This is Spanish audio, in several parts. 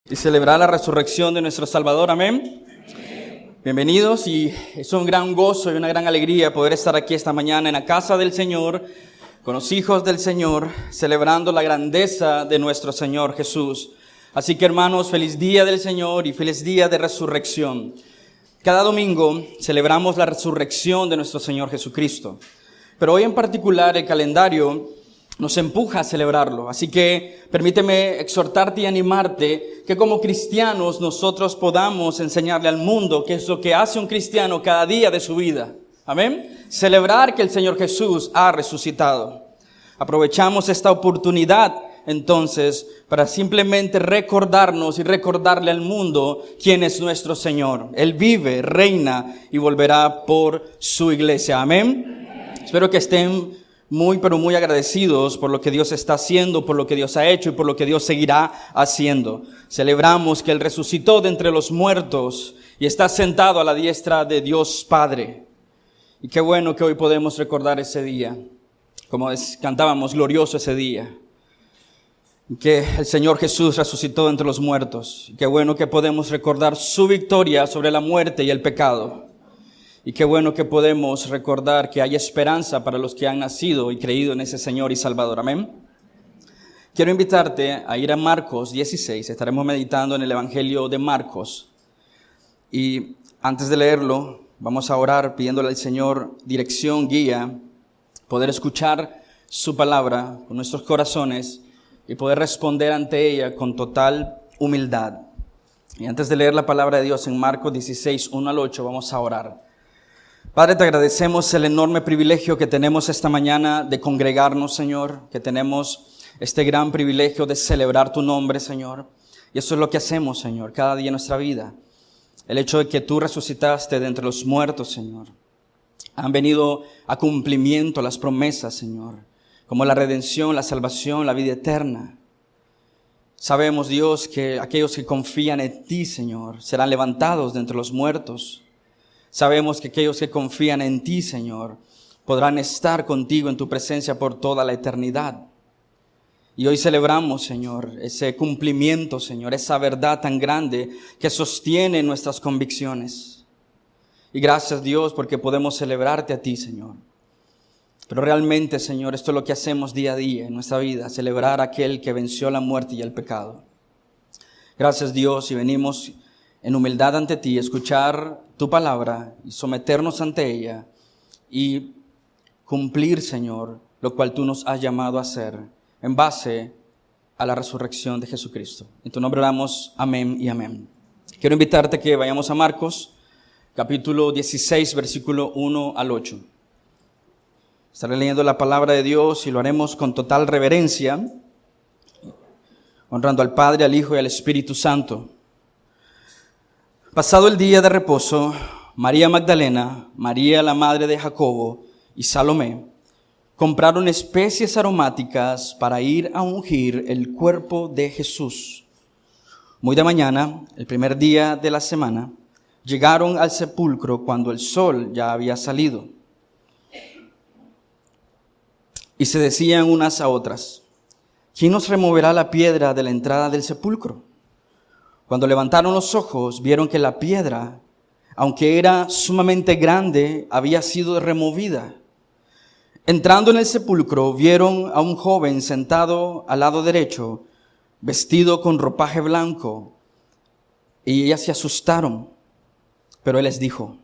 Y celebrar la resurrección de nuestro Salvador. Amén. Bienvenidos, y es un gran gozo y una gran alegría poder estar aquí esta mañana en la casa del Señor, con los hijos del Señor, celebrando la grandeza de nuestro Señor Jesús. Así que, hermanos, feliz día del Señor y feliz día de resurrección. Cada domingo celebramos la resurrección de nuestro Señor Jesucristo, pero hoy en particular el calendario nos empuja a celebrarlo. Así que permíteme exhortarte y animarte que como cristianos nosotros podamos enseñarle al mundo qué es lo que hace un cristiano cada día de su vida. Amén. Celebrar que el Señor Jesús ha resucitado. Aprovechamos esta oportunidad entonces para simplemente recordarnos y recordarle al mundo quién es nuestro Señor. Él vive, reina y volverá por su iglesia. Amén. Espero que estén muy agradecidos por lo que Dios está haciendo, por lo que Dios ha hecho y por lo que Dios seguirá haciendo. Celebramos que Él resucitó de entre los muertos y está sentado a la diestra de Dios Padre. Y qué bueno que hoy podemos recordar ese día, como cantábamos, glorioso ese día, que el Señor Jesús resucitó de entre los muertos. Y qué bueno que podemos recordar su victoria sobre la muerte y el pecado. Y qué bueno que podemos recordar que hay esperanza para los que han nacido y creído en ese Señor y Salvador. Amén. Quiero invitarte a ir a Marcos 16. Estaremos meditando en el Evangelio de Marcos. Y antes de leerlo, vamos a orar pidiéndole al Señor dirección, guía, poder escuchar su palabra con nuestros corazones y poder responder ante ella con total humildad. Y antes de leer la palabra de Dios en Marcos 16, 1 al 8, vamos a orar. Padre, te agradecemos el enorme privilegio que tenemos esta mañana de congregarnos, Señor, que tenemos este gran privilegio de celebrar tu nombre, Señor. Y eso es lo que hacemos, Señor, cada día en nuestra vida. El hecho de que tú resucitaste de entre los muertos, Señor. Han venido a cumplimiento las promesas, Señor, como la redención, la salvación, la vida eterna. Sabemos, Dios, que aquellos que confían en ti, Señor, serán levantados de entre los muertos. Sabemos que aquellos que confían en ti, Señor, podrán estar contigo en tu presencia por toda la eternidad. Y hoy celebramos, Señor, ese cumplimiento, Señor, esa verdad tan grande que sostiene nuestras convicciones. Y gracias, Dios, porque podemos celebrarte a ti, Señor. Pero realmente, Señor, esto es lo que hacemos día a día en nuestra vida, celebrar a aquel que venció la muerte y el pecado. Gracias, Dios, y venimos en humildad ante ti, escuchar tu palabra y someternos ante ella y cumplir, Señor, lo cual tú nos has llamado a hacer en base a la resurrección de Jesucristo. En tu nombre oramos, amén y amén. Quiero invitarte a que vayamos a Marcos, capítulo 16, versículo 1 al 8. Estaré leyendo la palabra de Dios y lo haremos con total reverencia, honrando al Padre, al Hijo y al Espíritu Santo. Pasado el día de reposo, María Magdalena, María la madre de Jacobo y Salomé compraron especies aromáticas para ir a ungir el cuerpo de Jesús. Muy de mañana, el primer día de la semana, llegaron al sepulcro cuando el sol ya había salido. Y se decían unas a otras: ¿quién nos removerá la piedra de la entrada del sepulcro? Cuando levantaron los ojos, vieron que la piedra, aunque era sumamente grande, había sido removida. Entrando en el sepulcro, vieron a un joven sentado al lado derecho, vestido con ropaje blanco, y ellas se asustaron. Pero él les dijo: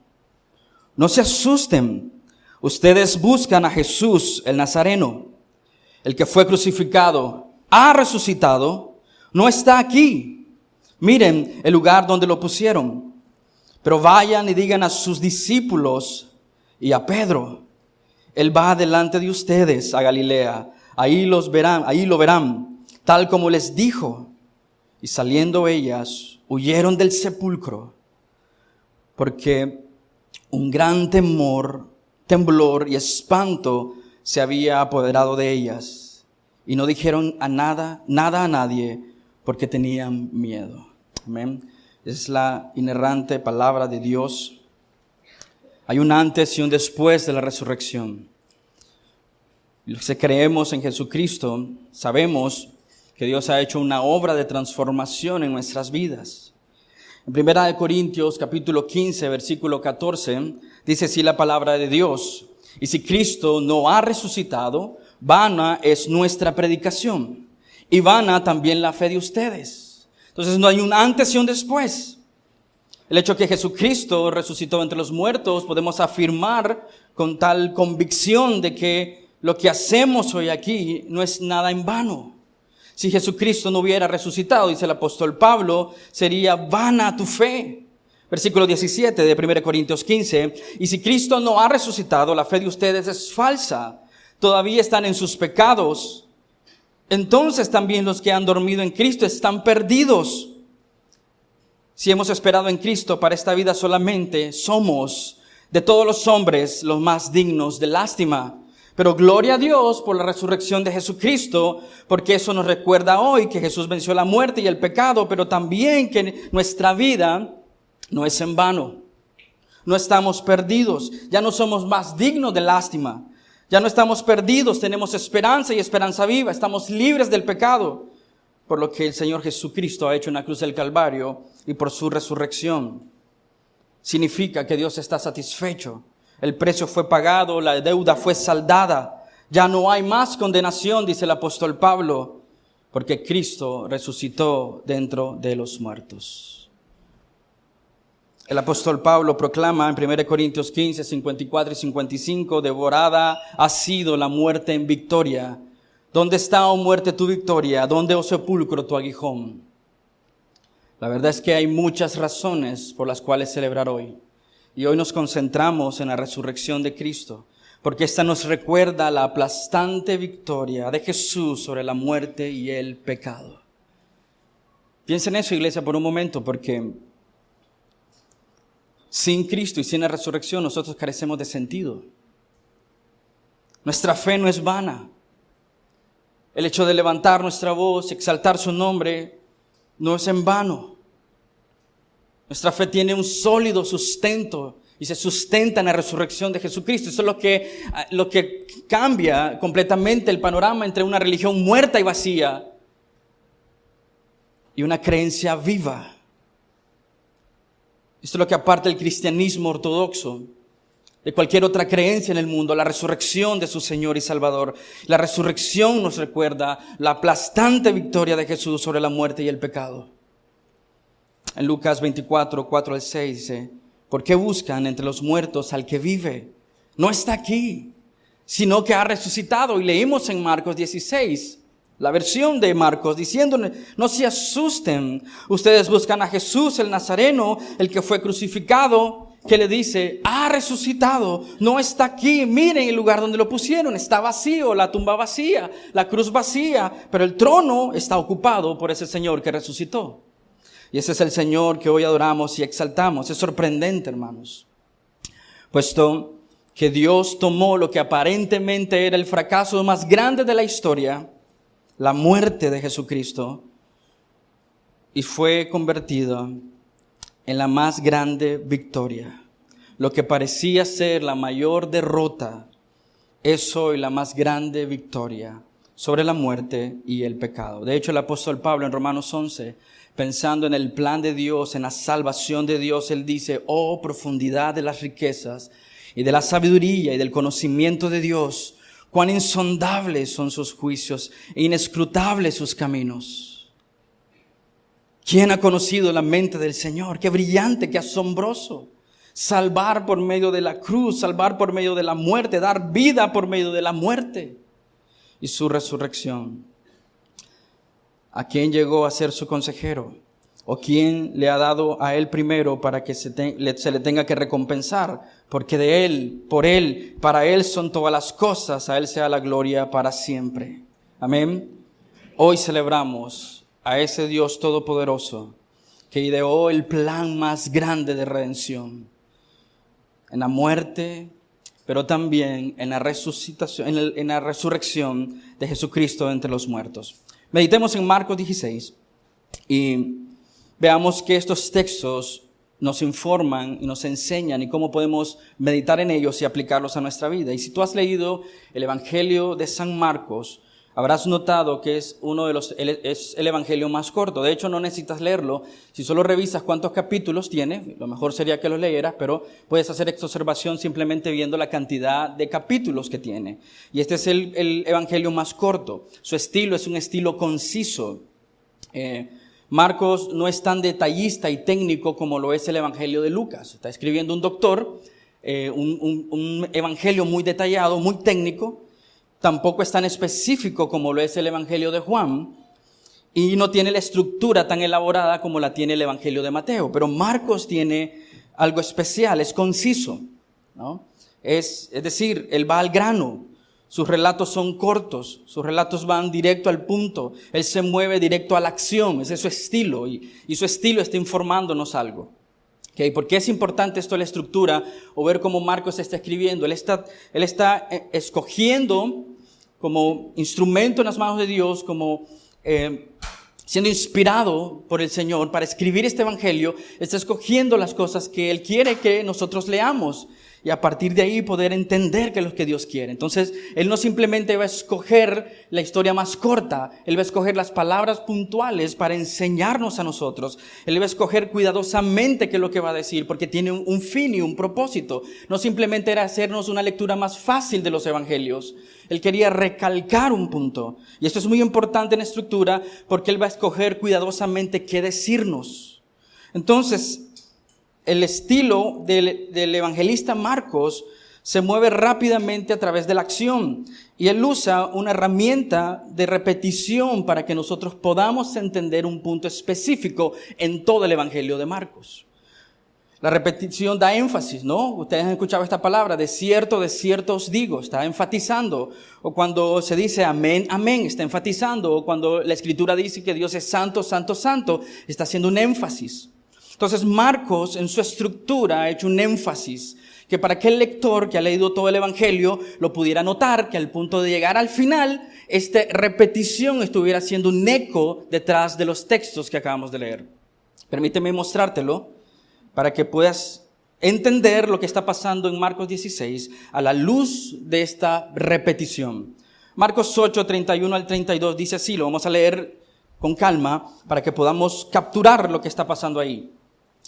no se asusten, ustedes buscan a Jesús el Nazareno, el que fue crucificado, ha resucitado, no está aquí. Miren el lugar donde lo pusieron. Pero vayan y digan a sus discípulos y a Pedro: Él va delante de ustedes a Galilea. Ahí lo verán, tal como les dijo. Y saliendo ellas, huyeron del sepulcro, porque un gran temblor y espanto se había apoderado de ellas. Y no dijeron nada a nadie, porque tenían miedo. Amén. Es la inerrante palabra de Dios. Hay un antes y un después de la resurrección. Los que creemos en Jesucristo sabemos que que Dios ha hecho una obra de transformación en nuestras vidas. En 1 Corintios capítulo 15, versículo 14, dice así la palabra de Dios: y si Cristo no ha resucitado, vana es nuestra predicación, y vana también la fe de ustedes. Entonces no hay un antes y un después. El hecho que Jesucristo resucitó entre los muertos, podemos afirmar con tal convicción de que lo que hacemos hoy aquí no es nada en vano. Si Jesucristo no hubiera resucitado, dice el apóstol Pablo, sería vana tu fe. Versículo 17 de 1 Corintios 15, y si Cristo no ha resucitado, la fe de ustedes es falsa, todavía están en sus pecados. Entonces también los que han dormido en Cristo están perdidos. Si hemos esperado en Cristo para esta vida solamente, somos de todos los hombres los más dignos de lástima. Pero gloria a Dios por la resurrección de Jesucristo, porque eso nos recuerda hoy que Jesús venció la muerte y el pecado, pero también que nuestra vida no es en vano. No estamos perdidos, ya no somos más dignos de lástima. Ya no estamos perdidos, tenemos esperanza y esperanza viva, estamos libres del pecado, por lo que el Señor Jesucristo ha hecho en la cruz del Calvario y por su resurrección. Significa que Dios está satisfecho, el precio fue pagado, la deuda fue saldada, ya no hay más condenación, dice el apóstol Pablo, porque Cristo resucitó dentro de los muertos. El apóstol Pablo proclama en 1 Corintios 15, 54 y 55, devorada ha sido la muerte en victoria. ¿Dónde está, oh muerte, tu victoria? ¿Dónde, oh sepulcro, tu aguijón? La verdad es que hay muchas razones por las cuales celebrar hoy. Y hoy nos concentramos en la resurrección de Cristo, porque esta nos recuerda la aplastante victoria de Jesús sobre la muerte y el pecado. Piensen en eso, iglesia, por un momento, porque sin Cristo y sin la resurrección nosotros carecemos de sentido. Nuestra fe no es vana. El hecho de levantar nuestra voz, exaltar su nombre, no es en vano. Nuestra fe tiene un sólido sustento y se sustenta en la resurrección de Jesucristo. Eso es lo que cambia completamente el panorama entre una religión muerta y vacía y una creencia viva. Esto es lo que aparta el cristianismo ortodoxo de cualquier otra creencia en el mundo, la resurrección de su Señor y Salvador. La resurrección nos recuerda la aplastante victoria de Jesús sobre la muerte y el pecado. En Lucas 24, 4 al 6 dice: ¿por qué buscan entre los muertos al que vive? No está aquí, sino que ha resucitado. Y leímos en Marcos 16, la versión de Marcos, diciéndole: no se asusten, ustedes buscan a Jesús el Nazareno, el que fue crucificado, que le dice, ha resucitado, no está aquí, miren el lugar donde lo pusieron, está vacío, la tumba vacía, la cruz vacía, pero el trono está ocupado por ese Señor que resucitó. Y ese es el Señor que hoy adoramos y exaltamos. Es sorprendente, hermanos, puesto que Dios tomó lo que aparentemente era el fracaso más grande de la historia, la muerte de Jesucristo, y fue convertido en la más grande victoria. Lo que parecía ser la mayor derrota es hoy la más grande victoria sobre la muerte y el pecado. De hecho, el apóstol Pablo en Romanos 11, pensando en el plan de Dios, en la salvación de Dios, él dice: oh profundidad de las riquezas y de la sabiduría y del conocimiento de Dios, cuán insondables son sus juicios e inescrutables sus caminos. ¿Quién ha conocido la mente del Señor? Qué brillante, qué asombroso. Salvar por medio de la cruz, salvar por medio de la muerte, dar vida por medio de la muerte y su resurrección. ¿A quién llegó a ser su consejero? ¿O quién le ha dado a él primero para que se le tenga que recompensar? Porque de él, por él, para él son todas las cosas, a él sea la gloria para siempre. Amén. Hoy celebramos a ese Dios todopoderoso que ideó el plan más grande de redención en la muerte, pero también en la resucitación, en la resurrección de Jesucristo entre los muertos. Meditemos en Marcos 16 y veamos que estos textos nos informan y nos enseñan y cómo podemos meditar en ellos y aplicarlos a nuestra vida. Y si tú has leído el Evangelio de San Marcos, Habrás notado que es es el evangelio más corto. De hecho, no necesitas leerlo. Si solo revisas cuántos capítulos tiene, lo mejor sería que lo leyeras, pero puedes hacer esta observación simplemente viendo la cantidad de capítulos que tiene. Y este es el evangelio más corto. Su estilo es un estilo conciso. Marcos no es tan detallista y técnico como lo es el evangelio de Lucas. Está escribiendo un doctor, un evangelio muy detallado, muy técnico. Tampoco es tan específico como lo es el evangelio de Juan. Y no tiene la estructura tan elaborada como la tiene el evangelio de Mateo. Pero Marcos tiene algo especial, es conciso, ¿no? Es decir, él va al grano. Sus relatos son cortos, sus relatos van directo al punto. Él se mueve directo a la acción, ese es su estilo. Y su estilo está informándonos algo. Okay, ¿por qué es importante esto de la estructura o ver cómo Marcos está escribiendo? Él está escogiendo como instrumento en las manos de Dios, como siendo inspirado por el Señor para escribir este evangelio. Está escogiendo las cosas que Él quiere que nosotros leamos y a partir de ahí poder entender qué es lo que Dios quiere. Entonces, Él no simplemente va a escoger la historia más corta, Él va a escoger las palabras puntuales para enseñarnos a nosotros. Él va a escoger cuidadosamente qué es lo que va a decir, porque tiene un fin y un propósito. No simplemente era hacernos una lectura más fácil de los evangelios. Él quería recalcar un punto. Y esto es muy importante en la estructura, porque Él va a escoger cuidadosamente qué decirnos. Entonces, el estilo del evangelista Marcos se mueve rápidamente a través de la acción y él usa una herramienta de repetición para que nosotros podamos entender un punto específico en todo el evangelio de Marcos. La repetición da énfasis, ¿no? Ustedes han escuchado esta palabra, de cierto os digo, está enfatizando. O cuando se dice amén, amén, está enfatizando. O cuando la Escritura dice que Dios es santo, santo, santo, está haciendo un énfasis. Entonces Marcos en su estructura ha hecho un énfasis que para aquel lector que ha leído todo el evangelio lo pudiera notar, que al punto de llegar al final, esta repetición estuviera haciendo un eco detrás de los textos que acabamos de leer. Permíteme mostrártelo para que puedas entender lo que está pasando en Marcos 16 a la luz de esta repetición. Marcos 8, 31 al 32 dice así, lo vamos a leer con calma para que podamos capturar lo que está pasando ahí.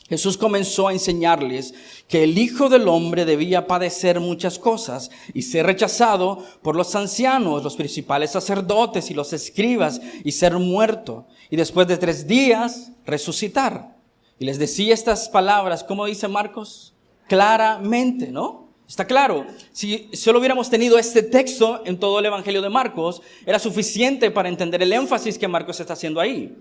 Jesús comenzó a enseñarles que el Hijo del Hombre debía padecer muchas cosas y ser rechazado por los ancianos, los principales sacerdotes y los escribas y ser muerto y después de 3 días resucitar. Y les decía estas palabras, ¿cómo dice Marcos? Claramente, ¿no? Está claro. Si solo hubiéramos tenido este texto en todo el Evangelio de Marcos, era suficiente para entender el énfasis que Marcos está haciendo ahí.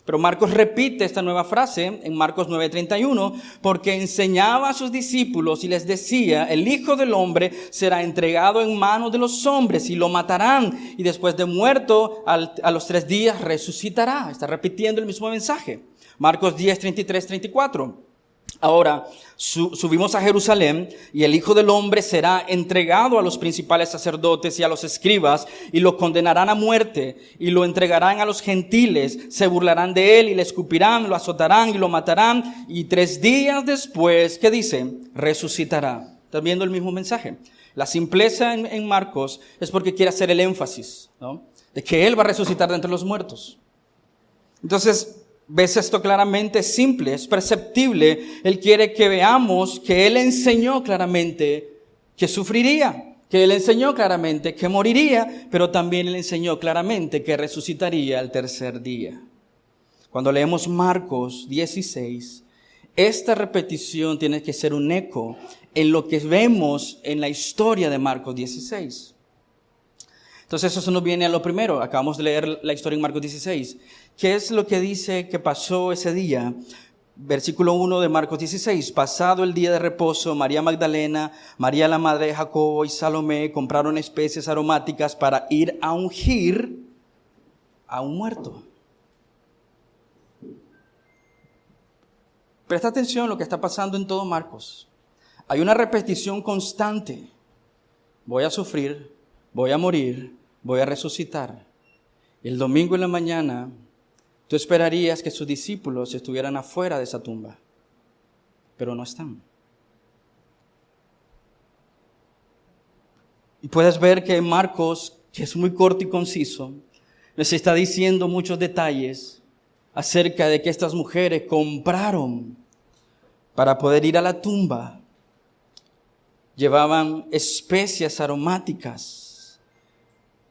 Pero Marcos repite esta nueva frase en Marcos 9:31, porque enseñaba a sus discípulos y les decía, el Hijo del Hombre será entregado en manos de los hombres y lo matarán, y después de muerto, a los 3 días resucitará. Está repitiendo el mismo mensaje. Marcos 10, 33, 34. Ahora, subimos a Jerusalén y el Hijo del Hombre será entregado a los principales sacerdotes y a los escribas y lo condenarán a muerte y lo entregarán a los gentiles, se burlarán de él y le escupirán, lo azotarán y lo matarán y 3 días después, ¿qué dice? Resucitará. ¿Estás viendo el mismo mensaje? La simpleza en Marcos es porque quiere hacer el énfasis, ¿no? De que él va a resucitar de entre los muertos. Entonces, ves esto claramente, es simple, es perceptible. Él quiere que veamos que Él enseñó claramente que sufriría, que Él enseñó claramente que moriría, pero también Él enseñó claramente que resucitaría al 3er día. Cuando leemos Marcos 16, esta repetición tiene que ser un eco en lo que vemos en la historia de Marcos 16. Entonces eso nos viene a lo primero. Acabamos de leer la historia en Marcos 16. ¿Qué es lo que dice que pasó ese día? Versículo 1 de Marcos 16. Pasado el día de reposo, María Magdalena, María la madre de Jacobo y Salomé compraron especies aromáticas para ir a ungir a un muerto. Presta atención a lo que está pasando en todo Marcos. Hay una repetición constante. Voy a sufrir, voy a morir, voy a resucitar. El domingo en la mañana, tú esperarías que sus discípulos estuvieran afuera de esa tumba, pero no están. Y puedes ver que Marcos que es muy corto y conciso, nos está diciendo muchos detalles acerca de que estas mujeres compraron para poder ir a la tumba. Llevaban especias aromáticas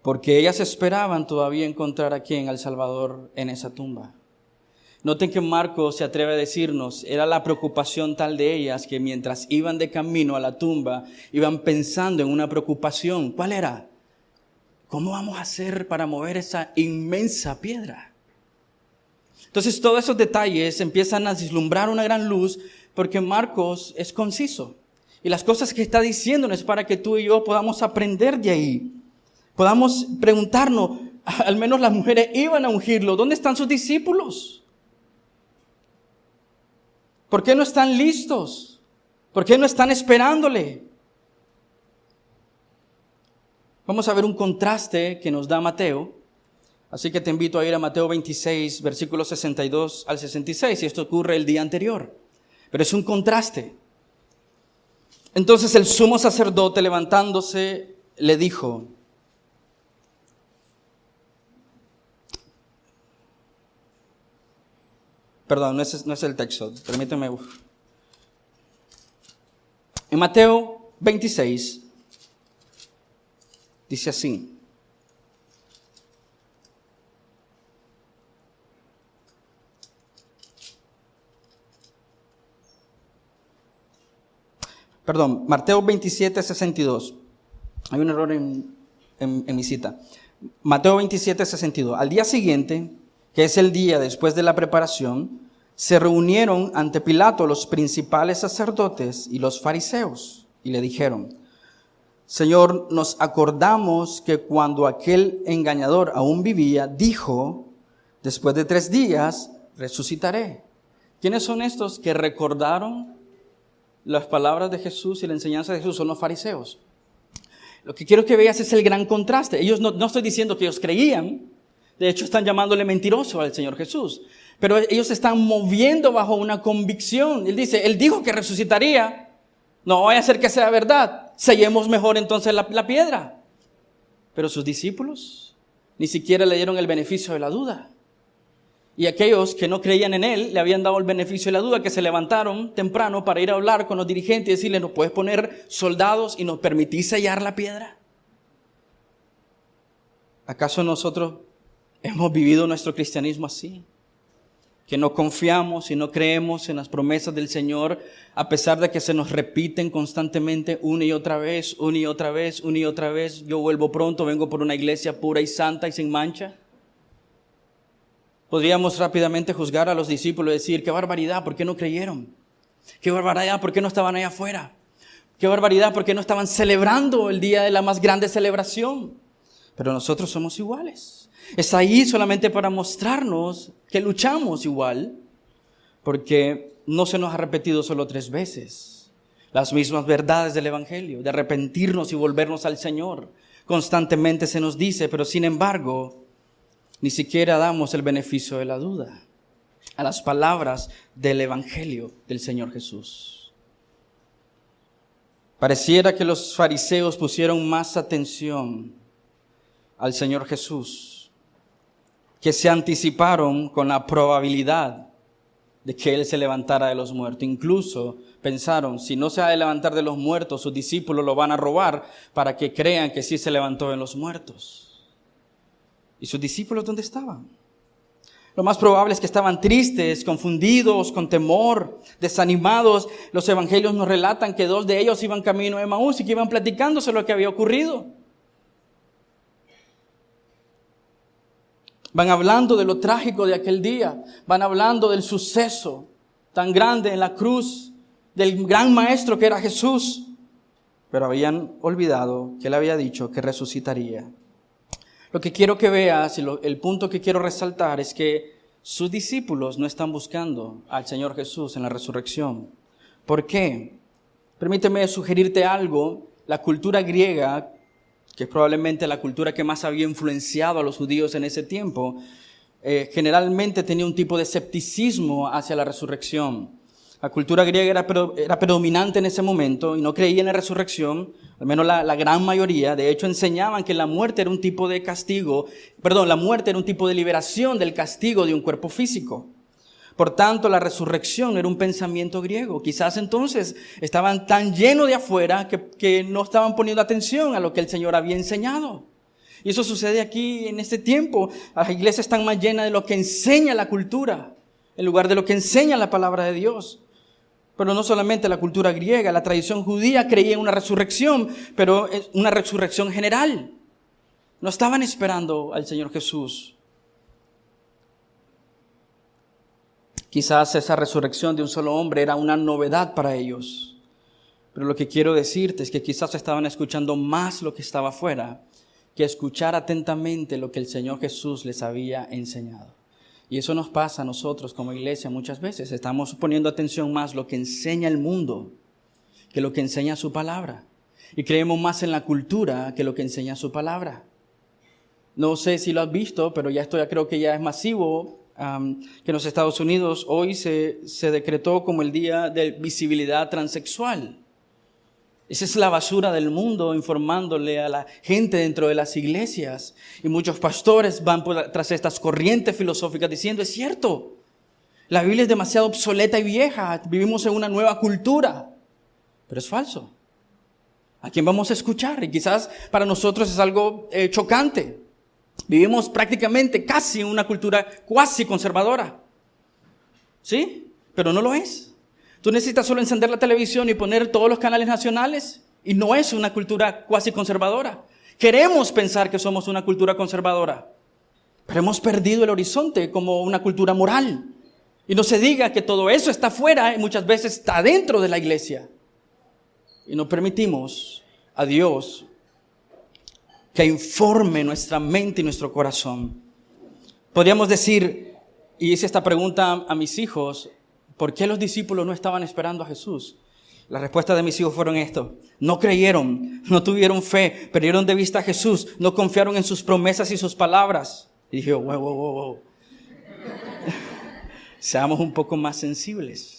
porque ellas esperaban todavía encontrar a quién, al Salvador, en esa tumba. Noten que Marcos se atreve a decirnos, era la preocupación tal de ellas que mientras iban de camino a la tumba, iban pensando en una preocupación. ¿Cuál era? ¿Cómo vamos a hacer para mover esa inmensa piedra? Entonces todos esos detalles empiezan a vislumbrar una gran luz porque Marcos es conciso. Y las cosas que está diciéndonos es para que tú y yo podamos aprender de ahí. Podamos preguntarnos, al menos las mujeres iban a ungirlo, ¿dónde están sus discípulos? ¿Por qué no están listos? ¿Por qué no están esperándole? Vamos a ver un contraste que nos da Mateo. Así que te invito a ir a Mateo 26, versículos 62 al 66. Y esto ocurre el día anterior. Pero es un contraste. Entonces el sumo sacerdote, levantándose, le dijo: perdón, no es el texto, permíteme. En Mateo 26, dice así: Mateo 27, 62. Hay un error en mi cita. Mateo 27, 62. Al día siguiente, que es el día después de la preparación, se reunieron ante Pilato los principales sacerdotes y los fariseos y le dijeron: Señor, nos acordamos que cuando aquel engañador aún vivía, dijo: después de 3 días resucitaré. ¿Quiénes son estos que recordaron las palabras de Jesús y la enseñanza de Jesús? Son los fariseos. Lo que quiero que veas es el gran contraste. Ellos no estoy diciendo que ellos creían, de hecho están llamándole mentiroso al Señor Jesús, pero ellos se están moviendo bajo una convicción. Él dice, Él dijo que resucitaría, no vaya a ser que sea verdad, sellemos mejor entonces la piedra. Pero sus discípulos ni siquiera le dieron el beneficio de la duda. Y aquellos que no creían en Él le habían dado el beneficio de la duda, que se levantaron temprano para ir a hablar con los dirigentes y decirle: ¿nos puedes poner soldados y nos permitís sellar la piedra? ¿Acaso nosotros hemos vivido nuestro cristianismo así? Que no confiamos y no creemos en las promesas del Señor, a pesar de que se nos repiten constantemente una y otra vez, una y otra vez, una y otra vez. Yo vuelvo pronto, vengo por una iglesia pura y santa y sin mancha. Podríamos rápidamente juzgar a los discípulos y decir: qué barbaridad, ¿por qué no creyeron? Qué barbaridad, ¿por qué no estaban allá afuera? Qué barbaridad, ¿por qué no estaban celebrando el día de la más grande celebración? Pero nosotros somos iguales. Está ahí solamente para mostrarnos que luchamos igual, porque no se nos ha repetido solo 3 veces las mismas verdades del Evangelio, de arrepentirnos y volvernos al Señor. Constantemente se nos dice, pero sin embargo, ni siquiera damos el beneficio de la duda a las palabras del Evangelio del Señor Jesús. Pareciera que los fariseos pusieron más atención al Señor Jesús, que se anticiparon con la probabilidad de que Él se levantara de los muertos. Incluso pensaron: si no se ha de levantar de los muertos, sus discípulos lo van a robar para que crean que sí se levantó de los muertos. ¿Y sus discípulos dónde estaban? Lo más probable es que estaban tristes, confundidos, con temor, desanimados. Los evangelios nos relatan que 2 de ellos iban camino a Emaús y que iban platicándose lo que había ocurrido. Van hablando de lo trágico de aquel día, van hablando del suceso tan grande en la cruz, del gran maestro que era Jesús, pero habían olvidado que Él había dicho que resucitaría. Lo que quiero que veas y el punto que quiero resaltar es que sus discípulos no están buscando al Señor Jesús en la resurrección. ¿Por qué? Permíteme sugerirte algo. La cultura griega, que es probablemente la cultura que más había influenciado a los judíos en ese tiempo, generalmente tenía un tipo de escepticismo hacia la resurrección. La cultura griega era predominante en ese momento y no creía en la resurrección, al menos la gran mayoría. De hecho, enseñaban que la muerte era un tipo de castigo, la muerte era un tipo de liberación del castigo de un cuerpo físico. Por tanto, la resurrección era un pensamiento griego. Quizás entonces estaban tan llenos de afuera que no estaban poniendo atención a lo que el Señor había enseñado. Y eso sucede aquí en este tiempo. Las iglesias están más llenas de lo que enseña la cultura, en lugar de lo que enseña la palabra de Dios. Pero no solamente la cultura griega, la tradición judía creía en una resurrección, pero es una resurrección general. No estaban esperando al Señor Jesús. Quizás esa resurrección de un solo hombre era una novedad para ellos. Pero lo que quiero decirte es que quizás estaban escuchando más lo que estaba afuera que escuchar atentamente lo que el Señor Jesús les había enseñado. Y eso nos pasa a nosotros como iglesia muchas veces. Estamos poniendo atención más lo que enseña el mundo que lo que enseña su palabra. Y creemos más en la cultura que lo que enseña su palabra. No sé si lo has visto, pero ya creo que ya es masivo. Que en los Estados Unidos hoy se decretó como el Día de Visibilidad Transexual. Esa es la basura del mundo informándole a la gente dentro de las iglesias. Y muchos pastores van tras estas corrientes filosóficas diciendo, es cierto, la Biblia es demasiado obsoleta y vieja, vivimos en una nueva cultura. Pero es falso. ¿A quién vamos a escuchar? Y quizás para nosotros es algo chocante. Vivimos prácticamente casi en una cultura cuasi conservadora. ¿Sí? Pero no lo es. Tú necesitas solo encender la televisión y poner todos los canales nacionales y no es una cultura cuasi conservadora. Queremos pensar que somos una cultura conservadora, pero hemos perdido el horizonte como una cultura moral. Y no se diga que todo eso está fuera y muchas veces está dentro de la iglesia. Y no permitimos a Dios que informe nuestra mente y nuestro corazón. Podríamos decir, y hice esta pregunta a mis hijos, ¿por qué los discípulos no estaban esperando a Jesús? La respuesta de mis hijos fueron esto: no creyeron, no tuvieron fe, perdieron de vista a Jesús, no confiaron en sus promesas y sus palabras. Y dije, wow. Seamos un poco más sensibles.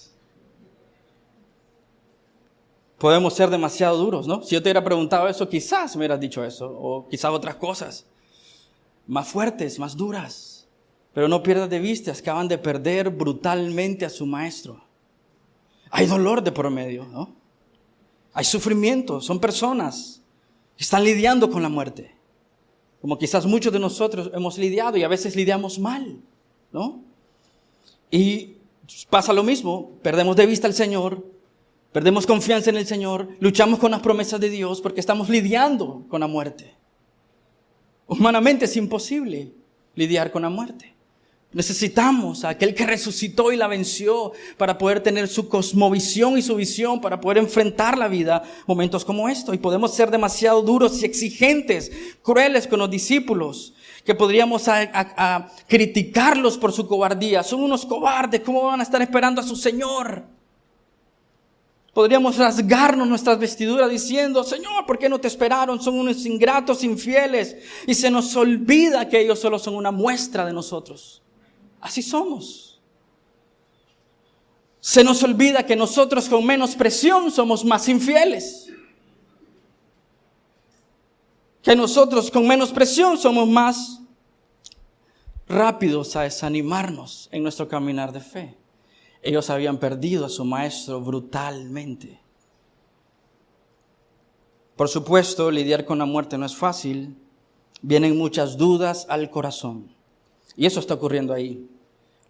Podemos ser demasiado duros, ¿no? Si yo te hubiera preguntado eso, quizás me hubieras dicho eso, o quizás otras cosas más fuertes, más duras. Pero no pierdas de vista, acaban de perder brutalmente a su maestro. Hay dolor de por medio, ¿no? Hay sufrimiento, son personas que están lidiando con la muerte. Como quizás muchos de nosotros hemos lidiado y a veces lidiamos mal, ¿no? Y pasa lo mismo, perdemos de vista al Señor, perdemos confianza en el Señor, luchamos con las promesas de Dios porque estamos lidiando con la muerte. Humanamente es imposible lidiar con la muerte. Necesitamos a aquel que resucitó y la venció para poder tener su cosmovisión y su visión, para poder enfrentar la vida momentos como esto. Y podemos ser demasiado duros y exigentes, crueles con los discípulos, que podríamos a criticarlos por su cobardía. Son unos cobardes, ¿cómo van a estar esperando a su Señor? Podríamos rasgarnos nuestras vestiduras diciendo, Señor, ¿por qué no te esperaron? Son unos ingratos, infieles. Y se nos olvida que ellos solo son una muestra de nosotros. Así somos. Se nos olvida que nosotros con menos presión somos más infieles. Que nosotros con menos presión somos más rápidos a desanimarnos en nuestro caminar de fe. Ellos habían perdido a su maestro brutalmente. Por supuesto, lidiar con la muerte no es fácil. Vienen muchas dudas al corazón. Y eso está ocurriendo ahí.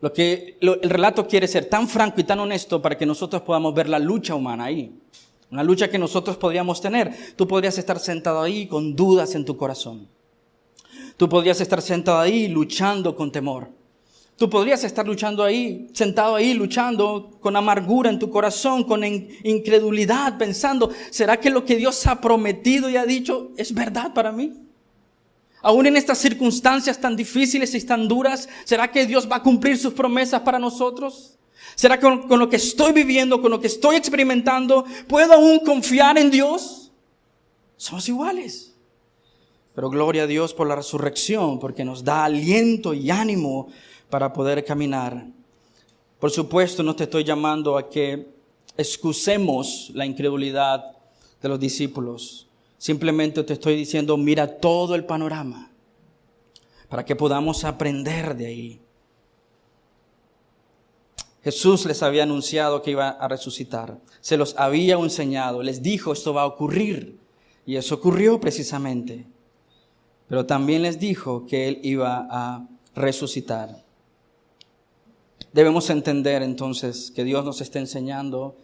El relato quiere ser tan franco y tan honesto para que nosotros podamos ver la lucha humana ahí. Una lucha que nosotros podríamos tener. Tú podrías estar sentado ahí con dudas en tu corazón. Tú podrías estar sentado ahí luchando con temor. Tú podrías estar sentado ahí luchando con amargura en tu corazón, con incredulidad, pensando, ¿será que lo que Dios ha prometido y ha dicho es verdad para mí? Aún en estas circunstancias tan difíciles y tan duras, ¿será que Dios va a cumplir sus promesas para nosotros? ¿Será que con lo que estoy viviendo, con lo que estoy experimentando, puedo aún confiar en Dios? Somos iguales. Pero gloria a Dios por la resurrección, porque nos da aliento y ánimo para poder caminar. Por supuesto, no te estoy llamando a que excusemos la incredulidad de los discípulos. Simplemente te estoy diciendo, mira todo el panorama para que podamos aprender de ahí. Jesús les había anunciado que iba a resucitar. Se los había enseñado. Les dijo, esto va a ocurrir. Y eso ocurrió precisamente. Pero también les dijo que Él iba a resucitar. Debemos entender entonces que Dios nos está enseñando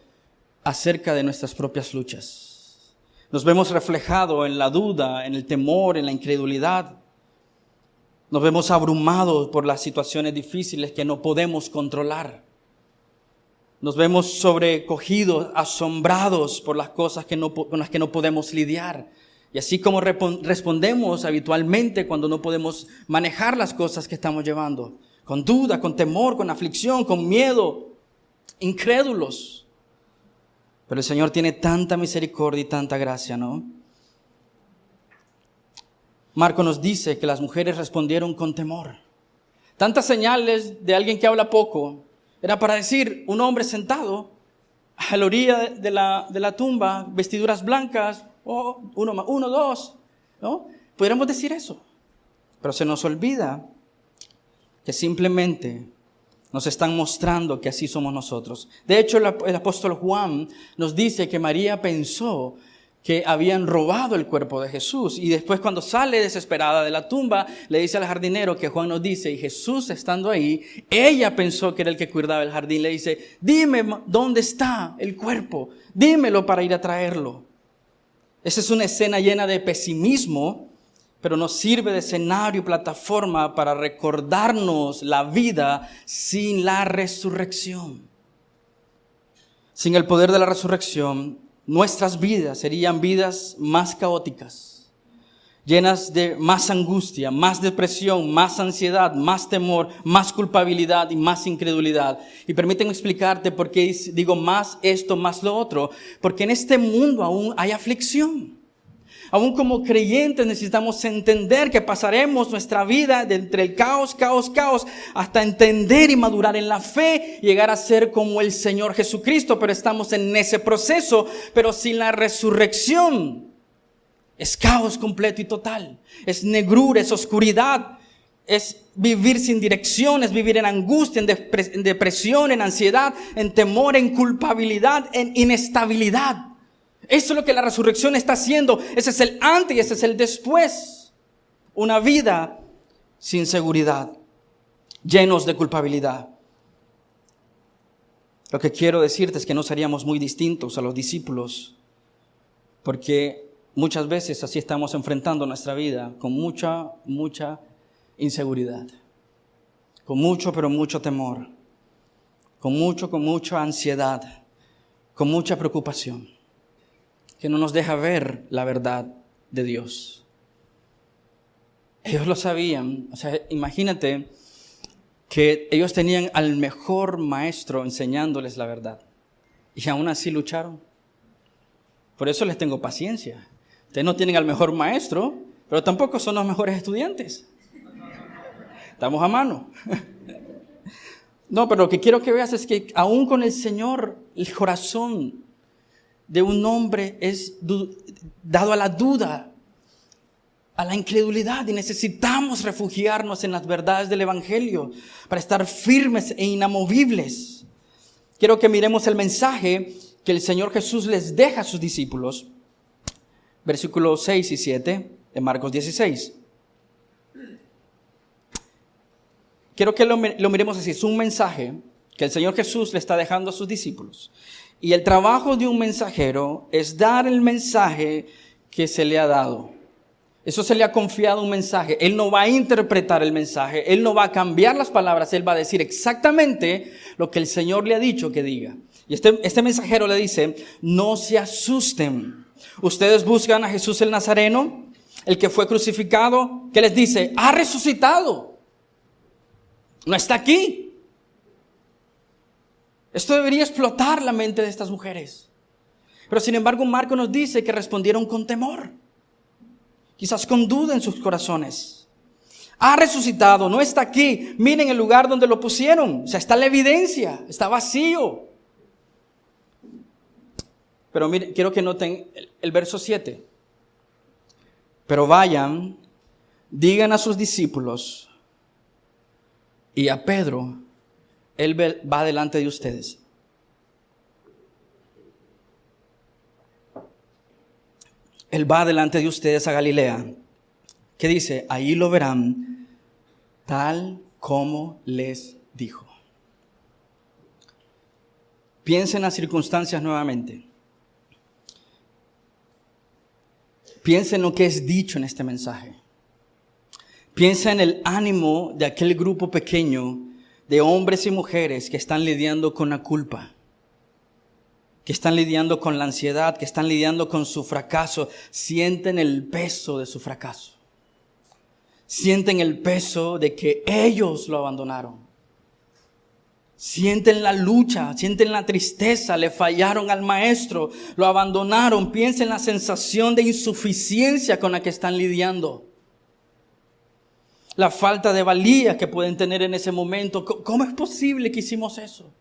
acerca de nuestras propias luchas. Nos vemos reflejados en la duda, en el temor, en la incredulidad. Nos vemos abrumados por las situaciones difíciles que no podemos controlar. Nos vemos sobrecogidos, asombrados por las cosas con las que no podemos lidiar. Y así como respondemos habitualmente cuando no podemos manejar las cosas que estamos llevando. Con duda, con temor, con aflicción, con miedo, incrédulos. Pero el Señor tiene tanta misericordia y tanta gracia, ¿no? Marco nos dice que las mujeres respondieron con temor. Tantas señales de alguien que habla poco. Era para decir, un hombre sentado a la orilla de la tumba, vestiduras blancas, uno, dos, ¿no? Podríamos decir eso. Pero se nos olvida que simplemente nos están mostrando que así somos nosotros. De hecho, el apóstol Juan nos dice que María pensó que habían robado el cuerpo de Jesús. Y después cuando sale desesperada de la tumba, le dice al jardinero que Juan nos dice, y Jesús estando ahí, ella pensó que era el que cuidaba el jardín. Le dice, dime dónde está el cuerpo, dímelo para ir a traerlo. Esa es una escena llena de pesimismo, pero nos sirve de escenario y plataforma para recordarnos la vida sin la resurrección. Sin el poder de la resurrección, nuestras vidas serían vidas más caóticas, llenas de más angustia, más depresión, más ansiedad, más temor, más culpabilidad y más incredulidad. Y permíteme explicarte por qué digo más esto, más lo otro. Porque en este mundo aún hay aflicción. Aún como creyentes necesitamos entender que pasaremos nuestra vida de entre el caos, hasta entender y madurar en la fe, llegar a ser como el Señor Jesucristo. Pero estamos en ese proceso, pero sin la resurrección es caos completo y total. Es negrura, es oscuridad, es vivir sin dirección, es vivir en angustia, en depresión, en ansiedad, en temor, en culpabilidad, en inestabilidad. Eso es lo que la resurrección está haciendo. Ese es el antes y ese es el después. Una vida sin seguridad, llenos de culpabilidad. Lo que quiero decirte es que no seríamos muy distintos a los discípulos, porque muchas veces así estamos enfrentando nuestra vida con mucha inseguridad, con mucho, pero mucho temor, con mucha ansiedad, con mucha preocupación, que no nos deja ver la verdad de Dios. Ellos lo sabían. O sea, imagínate que ellos tenían al mejor maestro enseñándoles la verdad. Y aún así lucharon. Por eso les tengo paciencia. Ustedes no tienen al mejor maestro, pero tampoco son los mejores estudiantes. Estamos a mano. No, pero lo que quiero que veas es que aún con el Señor, el corazón de un hombre es dado a la duda, a la incredulidad, y necesitamos refugiarnos en las verdades del Evangelio para estar firmes e inamovibles. Quiero que miremos el mensaje que el Señor Jesús les deja a sus discípulos, versículos 6 y 7 de Marcos 16. Quiero que lo miremos así. Es un mensaje que el Señor Jesús le está dejando a sus discípulos. Y el trabajo de un mensajero es dar el mensaje que se le ha dado. Eso se le ha confiado un mensaje. Él no va a interpretar el mensaje. Él no va a cambiar las palabras. Él va a decir exactamente lo que el Señor le ha dicho que diga. Y este mensajero le dice, no se asusten. Ustedes buscan a Jesús el Nazareno, el que fue crucificado. ¿Qué les dice? Ha resucitado. No está aquí. Esto debería explotar la mente de estas mujeres. Pero sin embargo, Marco nos dice que respondieron con temor. Quizás con duda en sus corazones. Ha resucitado, no está aquí. Miren el lugar donde lo pusieron. O sea, está la evidencia, está vacío. Pero miren, quiero que noten el verso 7. Pero vayan, digan a sus discípulos y a Pedro, él va delante de ustedes. Él va delante de ustedes a Galilea. ¿Qué dice? Ahí lo verán, tal como les dijo. Piensen en las circunstancias nuevamente. Piensa en lo que es dicho en este mensaje. Piensa en el ánimo de aquel grupo pequeño de hombres y mujeres que están lidiando con la culpa, que están lidiando con la ansiedad, que están lidiando con su fracaso. Sienten el peso de su fracaso. Sienten el peso de que ellos lo abandonaron. Sienten la lucha, sienten la tristeza, le fallaron al maestro, lo abandonaron. Piensen en la sensación de insuficiencia con la que están lidiando. La falta de valía que pueden tener en ese momento. ¿Cómo es posible que hicimos eso?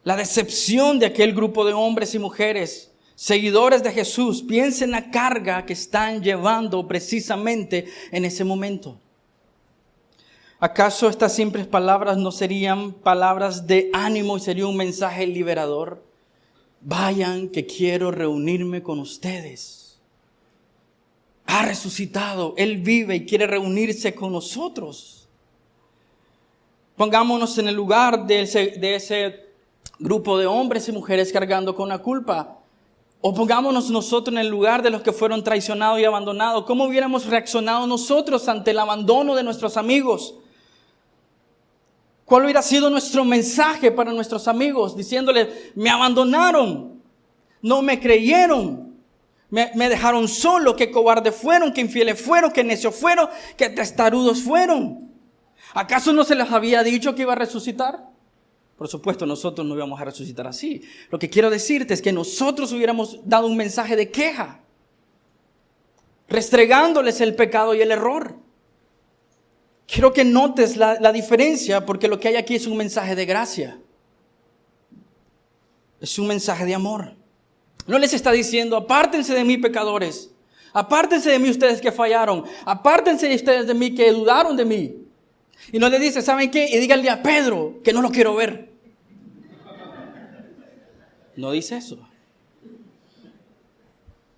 La decepción de aquel grupo de hombres y mujeres, seguidores de Jesús. Piensen en la carga que están llevando precisamente en ese momento. ¿Acaso estas simples palabras no serían palabras de ánimo y sería un mensaje liberador? Vayan, que quiero reunirme con ustedes. Ha resucitado, Él vive y quiere reunirse con nosotros. Pongámonos en el lugar de ese grupo de hombres y mujeres cargando con la culpa. O pongámonos nosotros en el lugar de los que fueron traicionados y abandonados. ¿Cómo hubiéramos reaccionado nosotros ante el abandono de nuestros amigos? ¿Cuál hubiera sido nuestro mensaje para nuestros amigos? Diciéndoles, me abandonaron, no me creyeron, me dejaron solo, qué cobardes fueron, qué infieles fueron, qué necios fueron, qué testarudos fueron. ¿Acaso no se les había dicho que iba a resucitar? Por supuesto, nosotros no íbamos a resucitar así. Lo que quiero decirte es que nosotros hubiéramos dado un mensaje de queja, restregándoles el pecado y el error. Quiero que notes la diferencia, porque lo que hay aquí es un mensaje de gracia. Es un mensaje de amor. No les está diciendo, apártense de mí, pecadores. Apártense de mí ustedes que fallaron. Apártense de ustedes de mí que dudaron de mí. Y no le dice, ¿saben qué? Y díganle a Pedro que no lo quiero ver. No dice eso.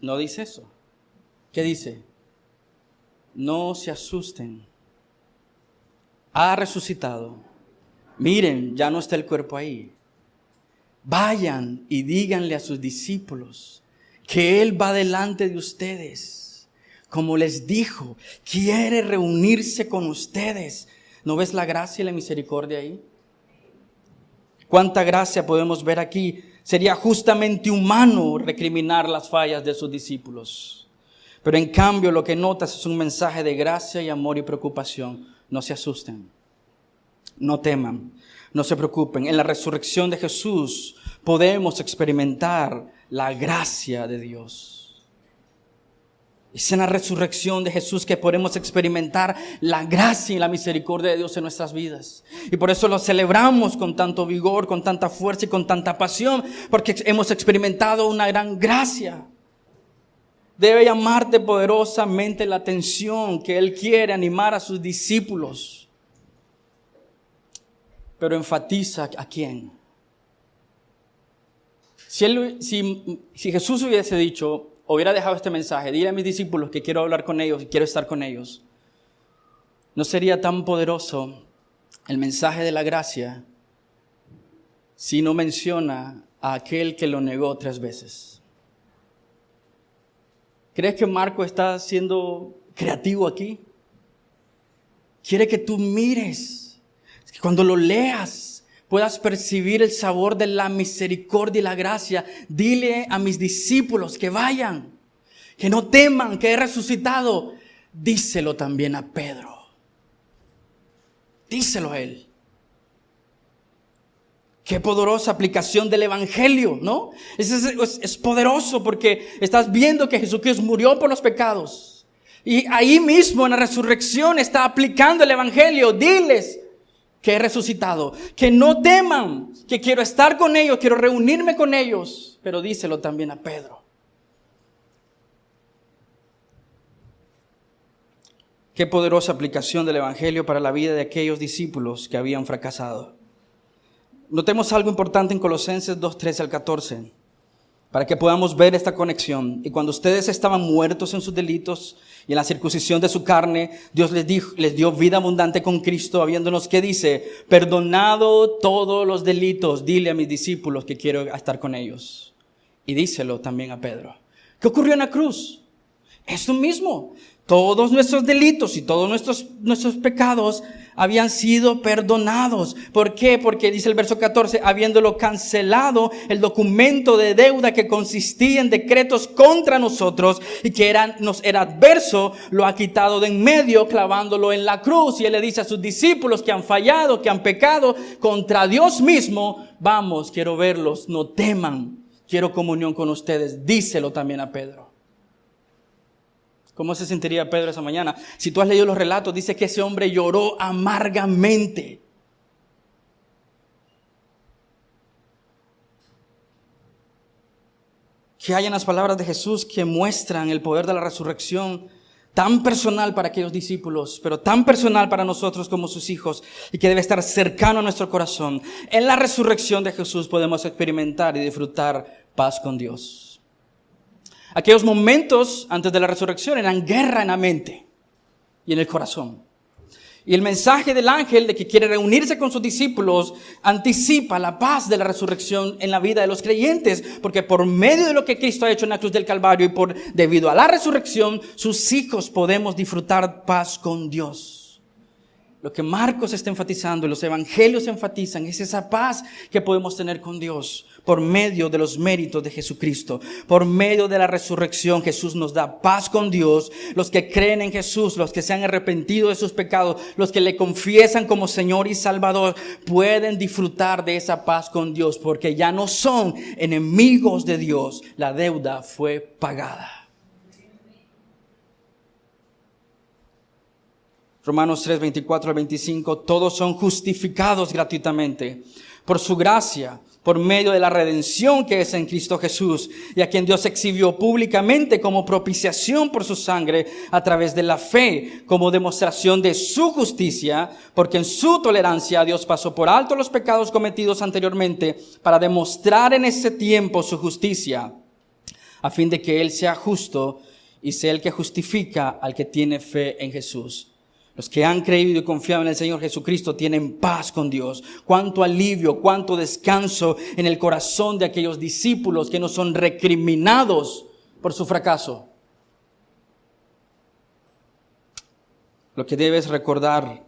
No dice eso. ¿Qué dice? No se asusten. Ha resucitado. Miren, ya no está el cuerpo ahí. Vayan y díganle a sus discípulos que Él va delante de ustedes. Como les dijo, quiere reunirse con ustedes. ¿No ves la gracia y la misericordia ahí? ¿Cuánta gracia podemos ver aquí? Sería justamente humano recriminar las fallas de sus discípulos. Pero en cambio lo que notas es un mensaje de gracia y amor y preocupación. No se asusten, no teman, no se preocupen. En la resurrección de Jesús podemos experimentar la gracia de Dios. Es en la resurrección de Jesús que podemos experimentar la gracia y la misericordia de Dios en nuestras vidas. Y por eso lo celebramos con tanto vigor, con tanta fuerza y con tanta pasión, porque hemos experimentado una gran gracia. Debe llamarte poderosamente la atención que Él quiere animar a sus discípulos. Pero enfatiza a quién. Si Jesús hubiese dicho, hubiera dejado este mensaje, dile a mis discípulos que quiero hablar con ellos y quiero estar con ellos, no sería tan poderoso el mensaje de la gracia si no menciona a aquel que lo negó 3 veces. ¿Crees que Marco está siendo creativo aquí? Quiere que tú mires, que cuando lo leas puedas percibir el sabor de la misericordia y la gracia. Dile a mis discípulos que vayan, que no teman, que he resucitado. Díselo también a Pedro. Díselo a él. Qué poderosa aplicación del evangelio, ¿no? Es poderoso porque estás viendo que Jesucristo murió por los pecados, Y ahí mismo en la resurrección está aplicando el evangelio. Diles que he resucitado, que no teman, que quiero estar con ellos, quiero reunirme con ellos. Pero díselo también a Pedro. Qué poderosa aplicación del evangelio para la vida de aquellos discípulos que habían fracasado. Notemos algo importante en Colosenses 2:13 al 14, para que podamos ver esta conexión. Y cuando ustedes estaban muertos en sus delitos y en la circuncisión de su carne, Dios les dio vida abundante con Cristo, habiéndonos, ¿qué dice? Perdonado todos los delitos. Dile a mis discípulos que quiero estar con ellos. Y díselo también a Pedro. ¿Qué ocurrió en la cruz? Esto mismo. Todos nuestros delitos y todos nuestros pecados habían sido perdonados. ¿Por qué? Porque dice el verso 14, habiéndolo cancelado el documento de deuda que consistía en decretos contra nosotros y que nos era adverso, lo ha quitado de en medio clavándolo en la cruz. Y él le dice a sus discípulos que han fallado, que han pecado contra Dios mismo, vamos, quiero verlos, no teman, quiero comunión con ustedes. Díselo también a Pedro. ¿Cómo se sentiría Pedro esa mañana? Si tú has leído los relatos, dice que ese hombre lloró amargamente. ¿Qué hay en las palabras de Jesús que muestran el poder de la resurrección tan personal para aquellos discípulos, pero tan personal para nosotros como sus hijos, y que debe estar cercano a nuestro corazón? En la resurrección de Jesús podemos experimentar y disfrutar paz con Dios. Aquellos momentos antes de la resurrección eran guerra en la mente y en el corazón. Y el mensaje del ángel de que quiere reunirse con sus discípulos anticipa la paz de la resurrección en la vida de los creyentes, porque por medio de lo que Cristo ha hecho en la cruz del Calvario y debido a la resurrección, sus hijos podemos disfrutar paz con Dios. Lo que Marcos está enfatizando y los evangelios enfatizan es esa paz que podemos tener con Dios por medio de los méritos de Jesucristo. Por medio de la resurrección, Jesús nos da paz con Dios. Los que creen en Jesús, los que se han arrepentido de sus pecados, los que le confiesan como Señor y Salvador, pueden disfrutar de esa paz con Dios, porque ya no son enemigos de Dios. La deuda fue pagada. Romanos 3, 24 al 25, todos son justificados gratuitamente por su gracia, por medio de la redención que es en Cristo Jesús, y a quien Dios exhibió públicamente como propiciación por su sangre a través de la fe, como demostración de su justicia, porque en su tolerancia Dios pasó por alto los pecados cometidos anteriormente para demostrar en ese tiempo su justicia, a fin de que Él sea justo y sea el que justifica al que tiene fe en Jesús. Los que han creído y confiado en el Señor Jesucristo tienen paz con Dios. Cuánto alivio, cuánto descanso en el corazón de aquellos discípulos que no son recriminados por su fracaso. Lo que debes recordar,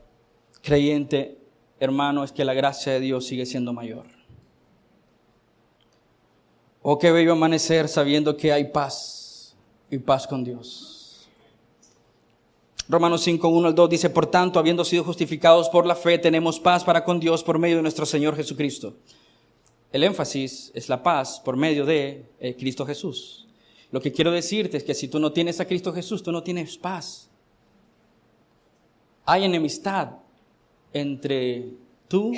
creyente, hermano, es que la gracia de Dios sigue siendo mayor. Oh, qué bello amanecer sabiendo que hay paz y paz con Dios. Romanos 5, 1 al 2 dice, por tanto, habiendo sido justificados por la fe, tenemos paz para con Dios por medio de nuestro Señor Jesucristo. El énfasis es la paz por medio de Cristo Jesús. Lo que quiero decirte es que si tú no tienes a Cristo Jesús, tú no tienes paz. Hay enemistad entre tú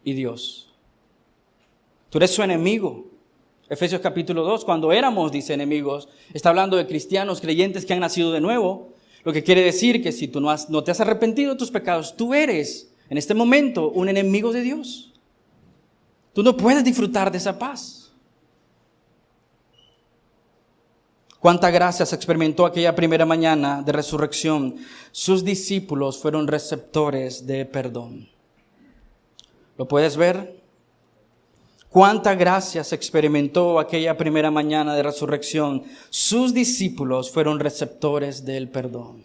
y Dios. Tú eres su enemigo. Efesios capítulo 2, cuando éramos, dice, enemigos, está hablando de cristianos, creyentes que han nacido de nuevo. Lo que quiere decir que si tú no te has arrepentido de tus pecados, tú eres en este momento un enemigo de Dios. Tú no puedes disfrutar de esa paz. Cuánta gracia se experimentó aquella primera mañana de resurrección. Sus discípulos fueron receptores de perdón. ¿Lo puedes ver? Cuánta gracia se experimentó aquella primera mañana de resurrección. Sus discípulos fueron receptores del perdón.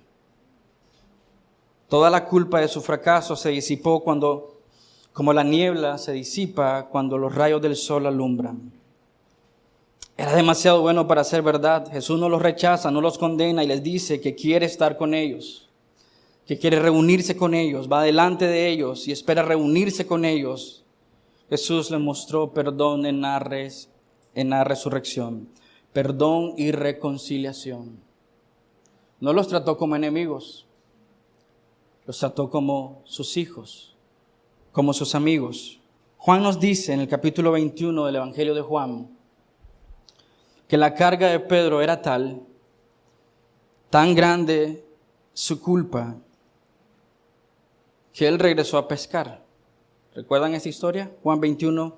Toda la culpa de su fracaso se disipó como la niebla se disipa cuando los rayos del sol alumbran. Era demasiado bueno para ser verdad. Jesús no los rechaza, no los condena y les dice que quiere estar con ellos, que quiere reunirse con ellos, va delante de ellos y espera reunirse con ellos. Jesús les mostró perdón en la resurrección, perdón y reconciliación. no los trató como enemigos, los trató como sus hijos, como sus amigos. Juan nos dice en el capítulo 21 del Evangelio de Juan que la carga de Pedro era tan grande su culpa, que él regresó a pescar. ¿Recuerdan esa historia? Juan 21.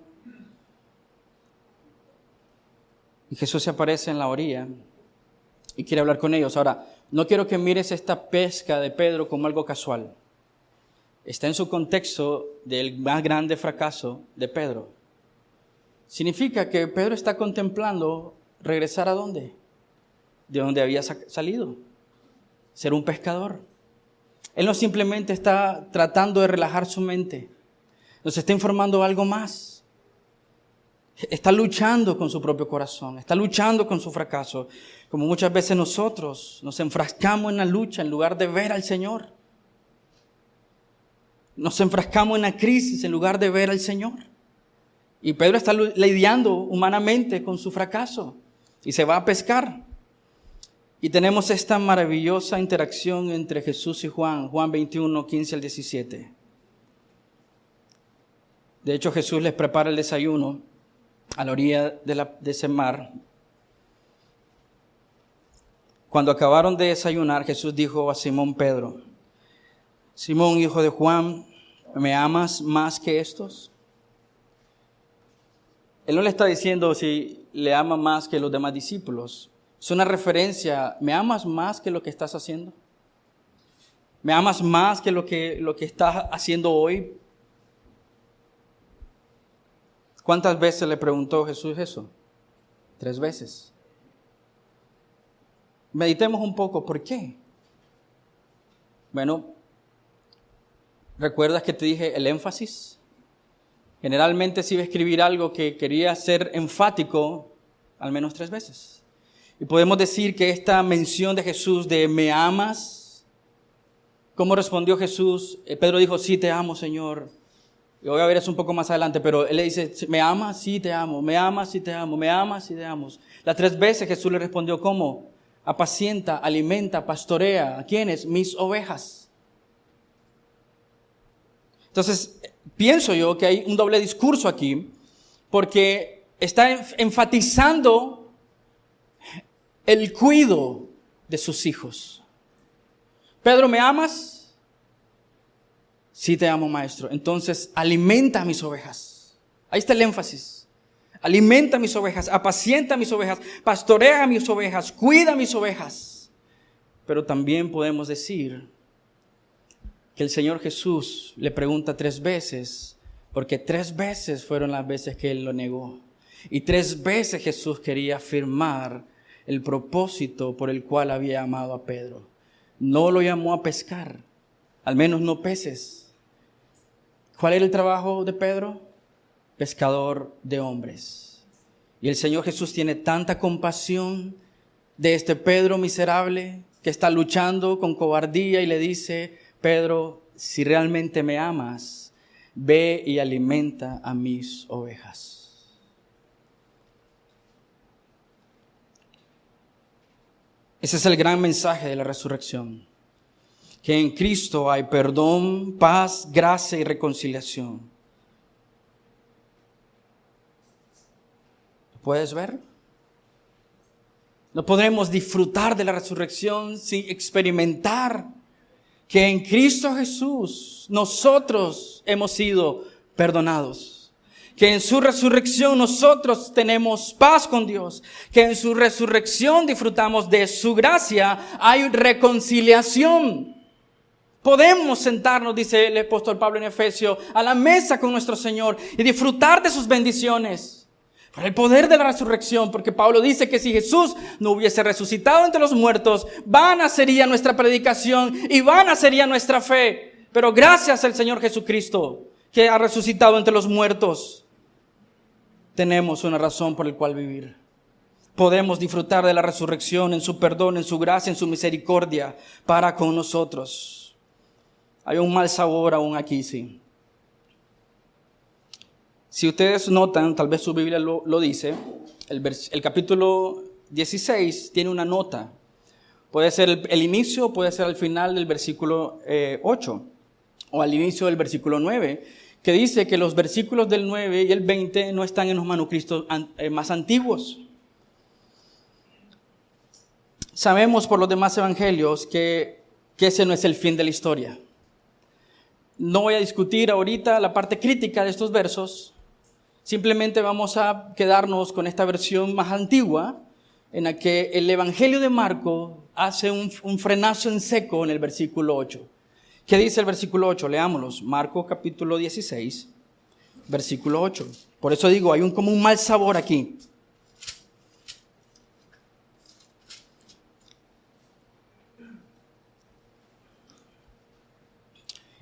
Y Jesús se aparece en la orilla y quiere hablar con ellos. Ahora, no quiero que mires esta pesca de Pedro como algo casual. Está en su contexto del más grande fracaso de Pedro. Significa que Pedro está contemplando regresar ¿a dónde? De donde había salido. Ser un pescador. Él no simplemente está tratando de relajar su mente. Nos está informando algo más. Está luchando con su propio corazón. Está luchando con su fracaso. Como muchas veces nosotros nos enfrascamos en la lucha en lugar de ver al Señor. Nos enfrascamos en la crisis en lugar de ver al Señor. Y Pedro está lidiando humanamente con su fracaso. Y se va a pescar. Y tenemos esta maravillosa interacción entre Jesús y Juan. Juan 21, 15 al 17. De hecho, Jesús les prepara el desayuno a la orilla de ese mar. Cuando acabaron de desayunar, Jesús dijo a Simón Pedro: Simón, hijo de Juan, ¿me amas más que estos? Él no le está diciendo si le ama más que los demás discípulos. Es una referencia. ¿Me amas más que lo que estás haciendo? ¿Me amas más que lo que estás haciendo hoy? ¿Cuántas veces le preguntó Jesús eso? 3 veces. Meditemos un poco, ¿por qué? Bueno, ¿recuerdas que te dije el énfasis? Generalmente si iba a escribir algo que quería ser enfático, al menos 3 veces. Y podemos decir que esta mención de Jesús de ¿me amas? ¿Cómo respondió Jesús? Pedro dijo: sí, te amo, Señor. Y voy a ver eso un poco más adelante, pero él le dice: ¿me amas? Sí, te amo. ¿Me amas? Sí, te amo. ¿Me amas? Sí, te amo. Las 3 veces Jesús le respondió ¿cómo? Apacienta, alimenta, pastorea. ¿A quiénes? Mis ovejas. Entonces, pienso yo que hay un doble discurso aquí, porque está enfatizando el cuidado de sus hijos. Pedro, ¿me amas? Sí, te amo, maestro. Entonces, alimenta a mis ovejas. Ahí está el énfasis. Alimenta a mis ovejas, apacienta a mis ovejas, pastorea a mis ovejas, cuida a mis ovejas. Pero también podemos decir que el Señor Jesús le pregunta 3 veces, porque 3 veces fueron las veces que Él lo negó. Y 3 veces Jesús quería afirmar el propósito por el cual había amado a Pedro. No lo llamó a pescar, al menos no peces. ¿Cuál era el trabajo de Pedro? Pescador de hombres. Y el Señor Jesús tiene tanta compasión de este Pedro miserable que está luchando con cobardía y le dice: Pedro, si realmente me amas, ve y alimenta a mis ovejas. Ese es el gran mensaje de la resurrección. Que en Cristo hay perdón, paz, gracia y reconciliación. ¿Lo puedes ver? No podremos disfrutar de la resurrección sin experimentar que en Cristo Jesús nosotros hemos sido perdonados. Que en su resurrección nosotros tenemos paz con Dios. Que en su resurrección disfrutamos de su gracia. Hay reconciliación. Podemos sentarnos, dice el apóstol Pablo en Efesios, a la mesa con nuestro Señor y disfrutar de sus bendiciones. Por el poder de la resurrección, porque Pablo dice que si Jesús no hubiese resucitado entre los muertos, vana sería nuestra predicación y vana sería nuestra fe. Pero gracias al Señor Jesucristo, que ha resucitado entre los muertos, tenemos una razón por la cual vivir. Podemos disfrutar de la resurrección en su perdón, en su gracia, en su misericordia para con nosotros. Hay un mal sabor aún aquí, sí. Si ustedes notan, tal vez su Biblia lo dice, el capítulo 16 tiene una nota. Puede ser el inicio, puede ser al final del versículo 8 o al inicio del versículo 9, que dice que los versículos del 9 y el 20 no están en los manuscritos más antiguos. Sabemos por los demás evangelios que ese no es el fin de la historia. No voy a discutir ahorita la parte crítica de estos versos, simplemente vamos a quedarnos con esta versión más antigua, en la que el Evangelio de Marcos hace un frenazo en seco en el versículo 8. ¿Qué dice el versículo 8? Leámoslos. Marcos capítulo 16, versículo 8. Por eso digo, hay como un mal sabor aquí.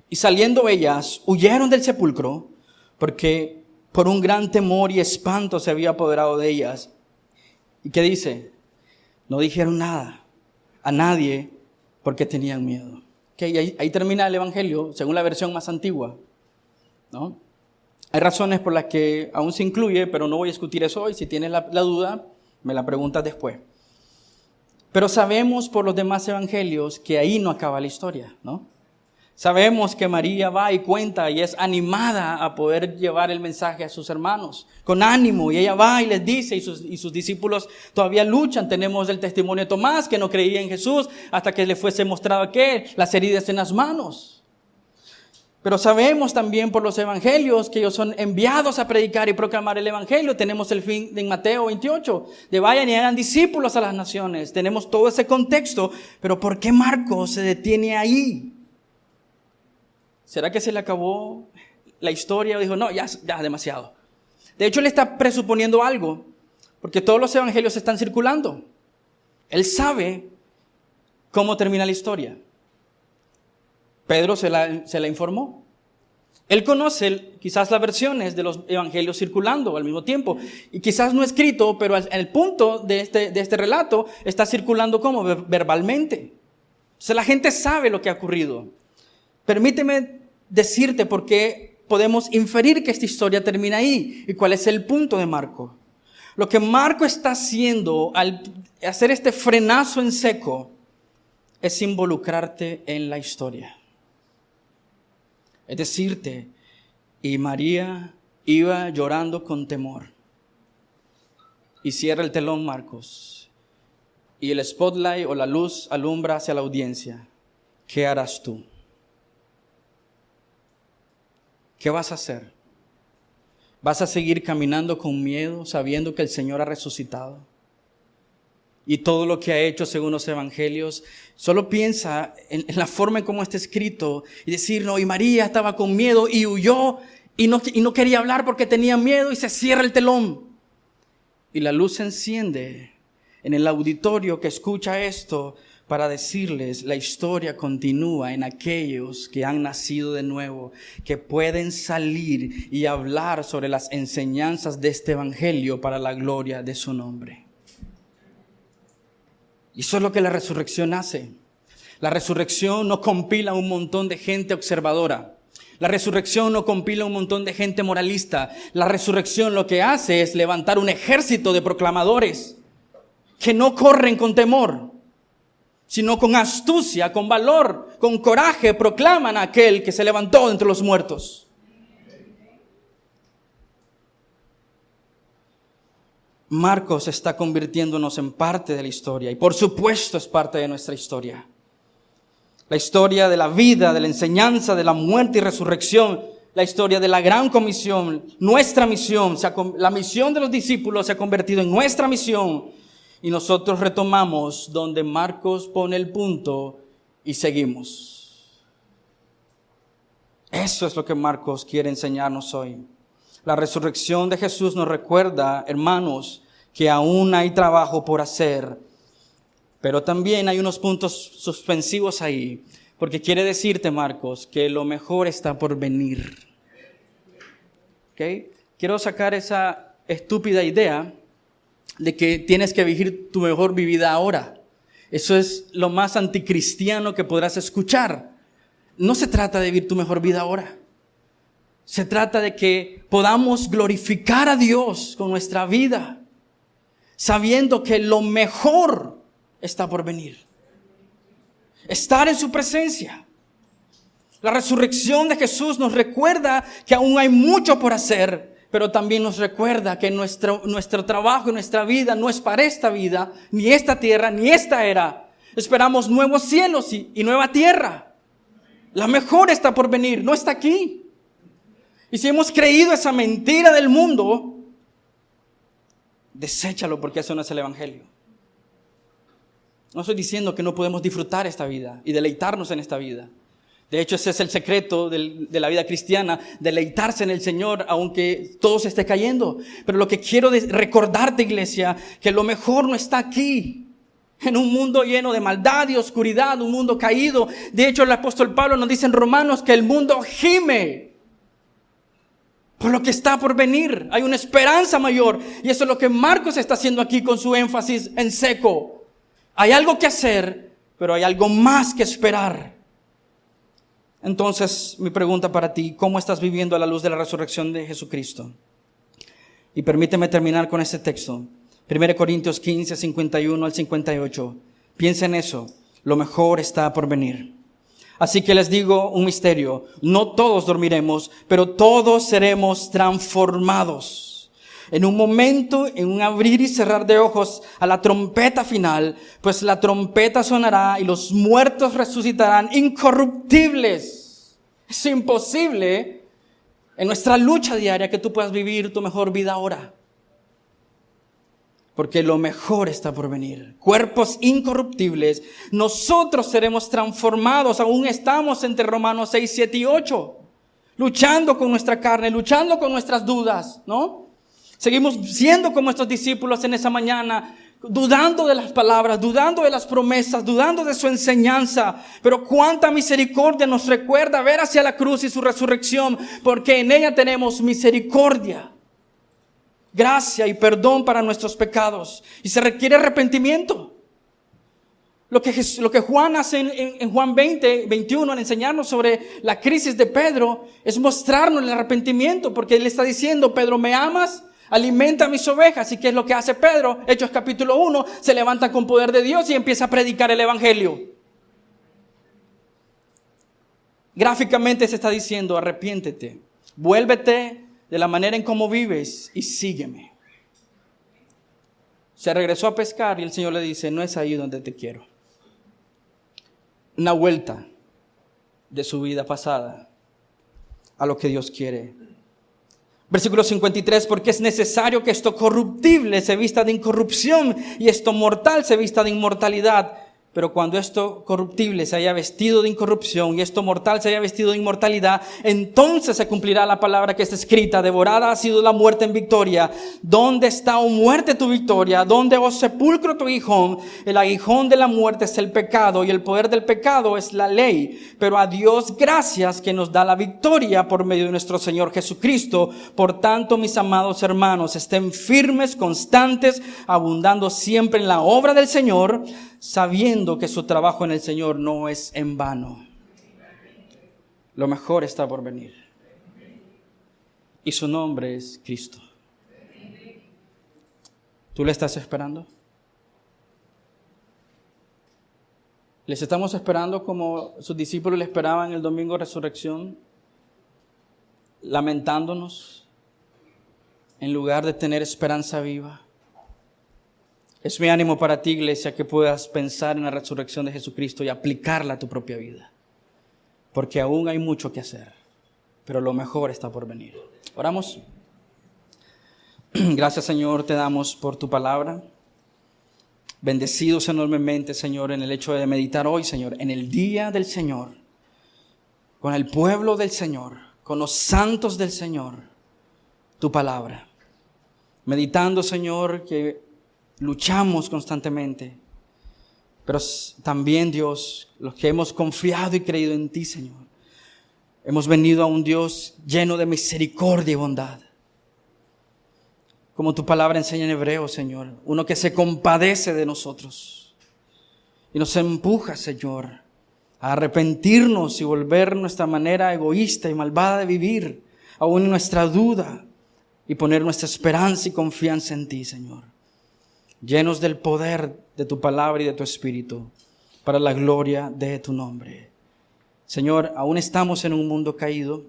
Y saliendo ellas, huyeron del sepulcro, porque por un gran temor y espanto se había apoderado de ellas. ¿Y qué dice? No dijeron nada a nadie porque tenían miedo. Okay, ahí termina el Evangelio, según la versión más antigua, ¿no? Hay razones por las que aún se incluye, pero no voy a discutir eso hoy. Si tienes la duda, me la preguntas después. Pero sabemos por los demás evangelios que ahí no acaba la historia, ¿no? Sabemos que María va y cuenta y es animada a poder llevar el mensaje a sus hermanos con ánimo, y ella va y les dice, y sus discípulos todavía luchan. Tenemos el testimonio de Tomás, que no creía en Jesús hasta que le fuese mostrado las heridas en las manos. Pero sabemos también por los evangelios que ellos son enviados a predicar y proclamar el evangelio. Tenemos el fin en Mateo 28, de vayan y hagan discípulos a las naciones. Tenemos todo ese contexto, pero ¿por qué Marcos se detiene ahí? ¿Será que se le acabó la historia? O dijo, no, ya demasiado. De hecho, él está presuponiendo algo, porque todos los evangelios están circulando. Él sabe cómo termina la historia. Pedro se la informó. Él conoce quizás las versiones de los evangelios circulando al mismo tiempo. Y quizás no escrito, pero el punto de este relato está circulando como verbalmente. O sea, la gente sabe lo que ha ocurrido. Permíteme decirte por qué podemos inferir que esta historia termina ahí y cuál es el punto de Marco. Lo que Marco está haciendo al hacer este frenazo en seco es involucrarte en la historia. Es decirte, y María iba llorando con temor. Y cierra el telón Marcos. Y el spotlight o la luz alumbra hacia la audiencia. ¿Qué harás tú? ¿Qué vas a hacer? ¿Vas a seguir caminando con miedo sabiendo que el Señor ha resucitado? Y todo lo que ha hecho según los evangelios, solo piensa en la forma en cómo está escrito y decir, no, y María estaba con miedo y huyó y no quería hablar porque tenía miedo, y se cierra el telón. Y la luz se enciende en el auditorio que escucha esto para decirles, la historia continúa en aquellos que han nacido de nuevo, que pueden salir y hablar sobre las enseñanzas de este evangelio para la gloria de su nombre. Y eso es lo que la resurrección hace. La resurrección no compila un montón de gente observadora. La resurrección no compila un montón de gente moralista. La resurrección lo que hace es levantar un ejército de proclamadores que no corren con temor, sino con astucia, con valor, con coraje, proclaman a aquel que se levantó entre los muertos. Marcos está convirtiéndonos en parte de la historia, y por supuesto es parte de nuestra historia. La historia de la vida, de la enseñanza, de la muerte y resurrección, la historia de la gran comisión, nuestra misión, la misión de los discípulos se ha convertido en nuestra misión, y nosotros retomamos donde Marcos pone el punto y seguimos. Eso es lo que Marcos quiere enseñarnos hoy. La resurrección de Jesús nos recuerda, hermanos, que aún hay trabajo por hacer, pero también hay unos puntos suspensivos ahí, porque quiere decirte, Marcos, que lo mejor está por venir. ¿Okay? Quiero sacar esa estúpida idea de que tienes que vivir tu mejor vida ahora. Eso es lo más anticristiano que podrás escuchar. No se trata de vivir tu mejor vida ahora. Se trata de que podamos glorificar a Dios con nuestra vida, sabiendo que lo mejor está por venir. estar en su presencia. La resurrección de Jesús nos recuerda que aún hay mucho por hacer, pero también nos recuerda que nuestro trabajo y nuestra vida no es para esta vida, ni esta tierra, ni esta era. Esperamos nuevos cielos y nueva tierra. La mejor está por venir, no está aquí. Y si hemos creído esa mentira del mundo, deséchalo, porque eso no es el evangelio. No estoy diciendo que no podemos disfrutar esta vida y deleitarnos en esta vida. De hecho, ese es el secreto de la vida cristiana, deleitarse en el Señor, aunque todo se esté cayendo. Pero lo que quiero recordarte, iglesia, que lo mejor no está aquí, en un mundo lleno de maldad y oscuridad, un mundo caído. De hecho, el apóstol Pablo nos dice en Romanos que el mundo gime por lo que está por venir. Hay una esperanza mayor, y eso es lo que Marcos está haciendo aquí con su énfasis en seco. Hay algo que hacer, pero hay algo más que esperar. Entonces, mi pregunta para ti: ¿cómo estás viviendo a la luz de la resurrección de Jesucristo? Y permíteme terminar con este texto. 1 Corintios 15, 51 al 58. Piensa en eso. Lo mejor está por venir. Así que les digo un misterio. No todos dormiremos, pero todos seremos transformados. En un momento, en un abrir y cerrar de ojos, a la trompeta final, pues la trompeta sonará y los muertos resucitarán incorruptibles. Es imposible en nuestra lucha diaria que tú puedas vivir tu mejor vida ahora, porque lo mejor está por venir. Cuerpos incorruptibles, nosotros seremos transformados. Aún estamos entre Romanos 6, 7 y 8, luchando con nuestra carne, luchando con nuestras dudas, ¿no? Seguimos siendo como estos discípulos en esa mañana, dudando de las palabras, dudando de las promesas, dudando de su enseñanza. Pero cuánta misericordia nos recuerda ver hacia la cruz y su resurrección, porque en ella tenemos misericordia, gracia y perdón para nuestros pecados. Y se requiere arrepentimiento. Lo que Juan hace en Juan 20, 21, al enseñarnos sobre la crisis de Pedro, es mostrarnos el arrepentimiento, porque él está diciendo: Pedro, ¿me amas? Alimenta a mis ovejas. ¿Y qué es lo que hace Pedro? Hechos capítulo 1, se levanta con poder de Dios y empieza a predicar el evangelio. Gráficamente se está diciendo: arrepiéntete, vuélvete de la manera en cómo vives y sígueme. Se regresó a pescar y el Señor le dice: no es ahí donde te quiero. Una vuelta de su vida pasada a lo que Dios quiere. Versículo 53, porque es necesario que esto corruptible se vista de incorrupción y esto mortal se vista de inmortalidad. Pero cuando esto corruptible se haya vestido de incorrupción y esto mortal se haya vestido de inmortalidad, entonces se cumplirá la palabra que está escrita: devorada ha sido la muerte en victoria. ¿Dónde está, oh muerte, tu victoria? ¿Dónde, oh sepulcro, tu aguijón? El aguijón de la muerte es el pecado, y el poder del pecado es la ley. Pero a Dios gracias, que nos da la victoria por medio de nuestro Señor Jesucristo. Por tanto, mis amados hermanos, estén firmes, constantes, abundando siempre en la obra del Señor, sabiendo que su trabajo en el Señor no es en vano. Lo mejor está por venir. Y su nombre es Cristo. ¿Tú le estás esperando? ¿Les estamos esperando como sus discípulos le esperaban el domingo de resurrección? Lamentándonos en lugar de tener esperanza viva. Es mi ánimo para ti, iglesia, que puedas pensar en la resurrección de Jesucristo y aplicarla a tu propia vida. Porque aún hay mucho que hacer, pero lo mejor está por venir. Oramos. Gracias, Señor, te damos por tu palabra. Bendecidos enormemente, Señor, en el hecho de meditar hoy, Señor, en el día del Señor, con el pueblo del Señor, con los santos del Señor, tu palabra. Meditando, Señor, que luchamos constantemente, pero también, Dios, los que hemos confiado y creído en ti, Señor, hemos venido a un Dios lleno de misericordia y bondad. Como tu palabra enseña en Hebreo, Señor, uno que se compadece de nosotros y nos empuja, Señor, a arrepentirnos y volver nuestra manera egoísta y malvada de vivir, aún en nuestra duda, y poner nuestra esperanza y confianza en ti, Señor. Llenos del poder de tu palabra y de tu Espíritu, para la gloria de tu nombre. Señor, aún estamos en un mundo caído,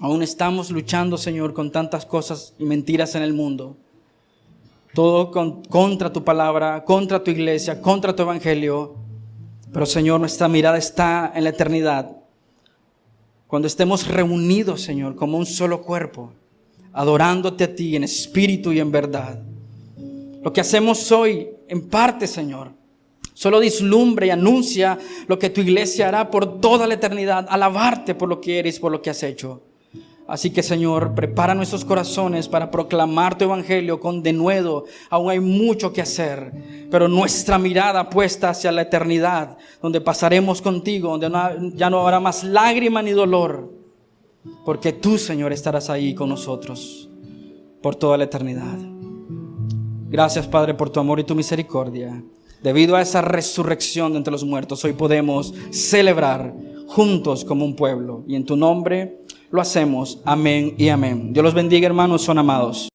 aún estamos luchando, Señor, con tantas cosas y mentiras en el mundo. Todo contra tu palabra, contra tu iglesia, contra tu evangelio. Pero, Señor, nuestra mirada está en la eternidad. Cuando estemos reunidos, Señor, como un solo cuerpo, adorándote a ti en espíritu y en verdad. Lo que hacemos hoy, en parte, Señor, solo vislumbra y anuncia lo que tu iglesia hará por toda la eternidad, alabarte por lo que eres, por lo que has hecho. Así que, Señor, prepara nuestros corazones para proclamar tu evangelio con denuedo. Aún hay mucho que hacer, pero nuestra mirada puesta hacia la eternidad, donde pasaremos contigo, donde ya no habrá más lágrima ni dolor, porque tú, Señor, estarás ahí con nosotros por toda la eternidad. Gracias, Padre, por tu amor y tu misericordia. Debido a esa resurrección de entre los muertos, hoy podemos celebrar juntos como un pueblo. Y en tu nombre lo hacemos. Amén y amén. Dios los bendiga, hermanos, son amados.